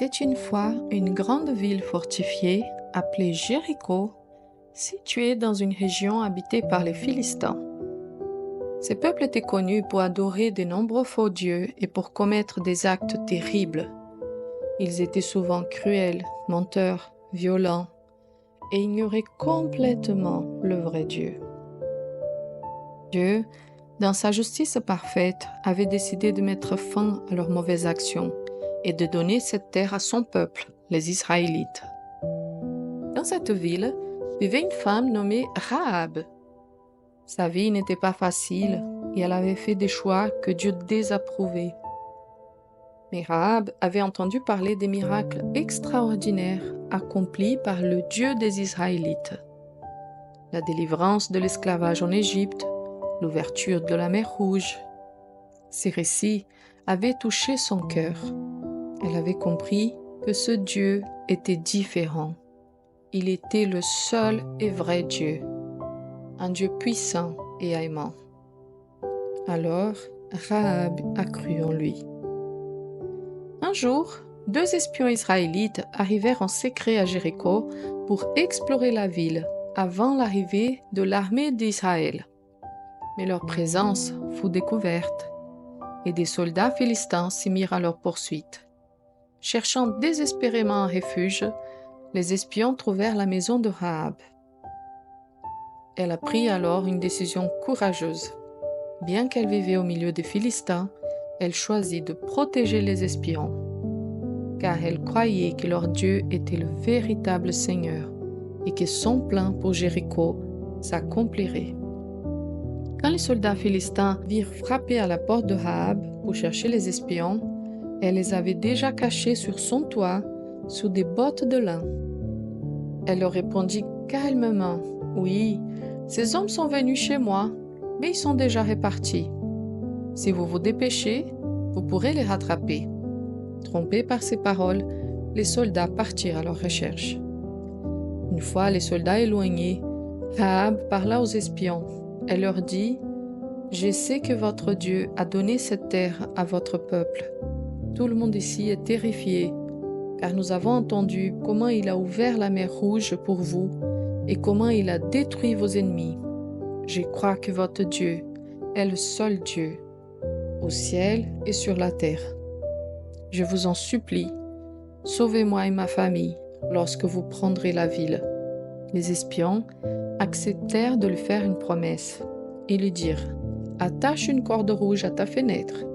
était une fois une grande ville fortifiée appelée Jéricho, située dans une région habitée par les Philistins. Ces peuples étaient connus pour adorer de nombreux faux dieux et pour commettre des actes terribles. Ils étaient souvent cruels, menteurs, violents et ignoraient complètement le vrai Dieu. Dieu, dans sa justice parfaite, avait décidé de mettre fin à leurs mauvaises actions et de donner cette terre à son peuple, les Israélites. Dans cette ville vivait une femme nommée Rahab. Sa vie n'était pas facile et elle avait fait des choix que Dieu désapprouvait. Mais Rahab avait entendu parler des miracles extraordinaires accomplis par le Dieu des Israélites. La délivrance de l'esclavage en Égypte, l'ouverture de la mer Rouge. Ces récits avaient touché son cœur. Elle avait compris que ce Dieu était différent. Il était le seul et vrai Dieu, un Dieu puissant et aimant. Alors, Rahab a cru en lui. Un jour, 2 espions israélites arrivèrent en secret à Jéricho pour explorer la ville avant l'arrivée de l'armée d'Israël. Mais leur présence fut découverte et des soldats philistins s'y mirent à leur poursuite. Cherchant désespérément un refuge, les espions trouvèrent la maison de Rahab. Elle a pris alors une décision courageuse. Bien qu'elle vivait au milieu des Philistins, elle choisit de protéger les espions, car elle croyait que leur Dieu était le véritable Seigneur et que son plan pour Jéricho s'accomplirait. Quand les soldats philistins virent frapper à la porte de Rahab pour chercher les espions, elle les avait déjà cachés sur son toit sous des bottes de lin. Elle leur répondit calmement, « Oui, ces hommes sont venus chez moi, mais ils sont déjà repartis. Si vous vous dépêchez, vous pourrez les rattraper. » Trompés par ces paroles, les soldats partirent à leur recherche. Une fois les soldats éloignés, Rahab parla aux espions. Elle leur dit, « Je sais que votre Dieu a donné cette terre à votre peuple. Tout le monde ici est terrifié, car nous avons entendu comment il a ouvert la mer Rouge pour vous et comment il a détruit vos ennemis. Je crois que votre Dieu est le seul Dieu, au ciel et sur la terre. Je vous en supplie, sauvez-moi et ma famille lorsque vous prendrez la ville. » Les espions acceptèrent de lui faire une promesse et lui dirent, « Attache une corde rouge à ta fenêtre.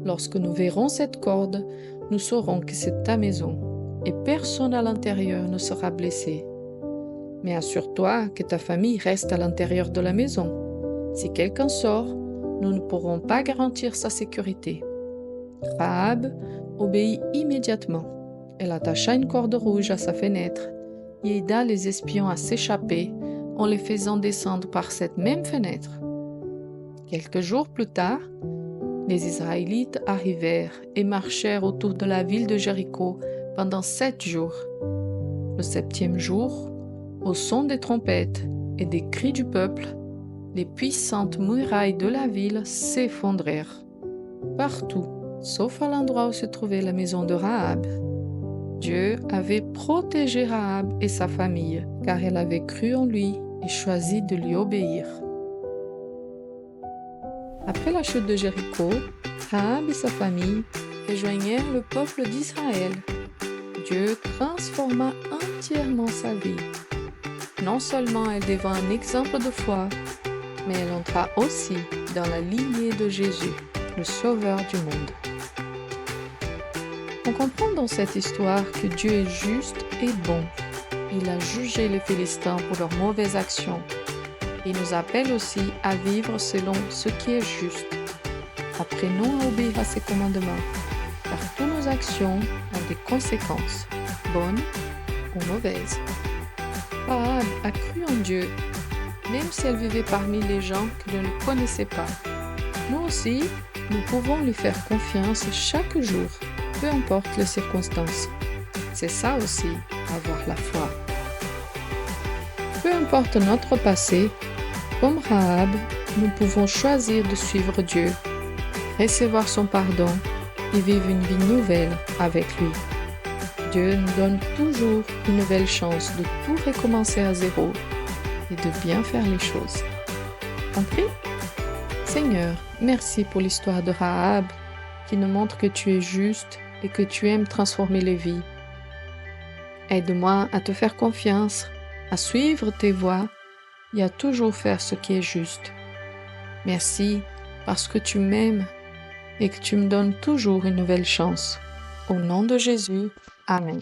Lorsque nous verrons cette corde, nous saurons que c'est ta maison et personne à l'intérieur ne sera blessé. Mais assure-toi que ta famille reste à l'intérieur de la maison. Si quelqu'un sort, nous ne pourrons pas garantir sa sécurité. » Rahab obéit immédiatement. Elle attacha une corde rouge à sa fenêtre et aida les espions à s'échapper en les faisant descendre par cette même fenêtre. Quelques jours plus tard, les Israélites arrivèrent et marchèrent autour de la ville de Jéricho pendant 7 jours. Le 7e jour, au son des trompettes et des cris du peuple, les puissantes murailles de la ville s'effondrèrent. Partout, sauf à l'endroit où se trouvait la maison de Rahab. Dieu avait protégé Rahab et sa famille, car elle avait cru en lui et choisi de lui obéir. Après la chute de Jéricho, Rahab et sa famille rejoignirent le peuple d'Israël. Dieu transforma entièrement sa vie. Non seulement elle devint un exemple de foi, mais elle entra aussi dans la lignée de Jésus, le Sauveur du monde. On comprend dans cette histoire que Dieu est juste et bon. Il a jugé les Philistins pour leurs mauvaises actions. Il nous appelle aussi à vivre selon ce qui est juste. Apprenons à obéir à ses commandements, car toutes nos actions ont des conséquences, bonnes ou mauvaises. Rahab a cru en Dieu, même si elle vivait parmi les gens qu'elle ne connaissait pas. Nous aussi, nous pouvons lui faire confiance chaque jour, peu importe les circonstances. C'est ça aussi, avoir la foi. Peu importe notre passé, comme Rahab, nous pouvons choisir de suivre Dieu, recevoir son pardon et vivre une vie nouvelle avec lui. Dieu nous donne toujours une nouvelle chance de tout recommencer à zéro et de bien faire les choses. On prie? Seigneur, merci pour l'histoire de Rahab qui nous montre que tu es juste et que tu aimes transformer les vies. Aide-moi à te faire confiance, à suivre tes voies et à toujours faire ce qui est juste. Merci parce que tu m'aimes et que tu me donnes toujours une nouvelle chance. Au nom de Jésus, Amen.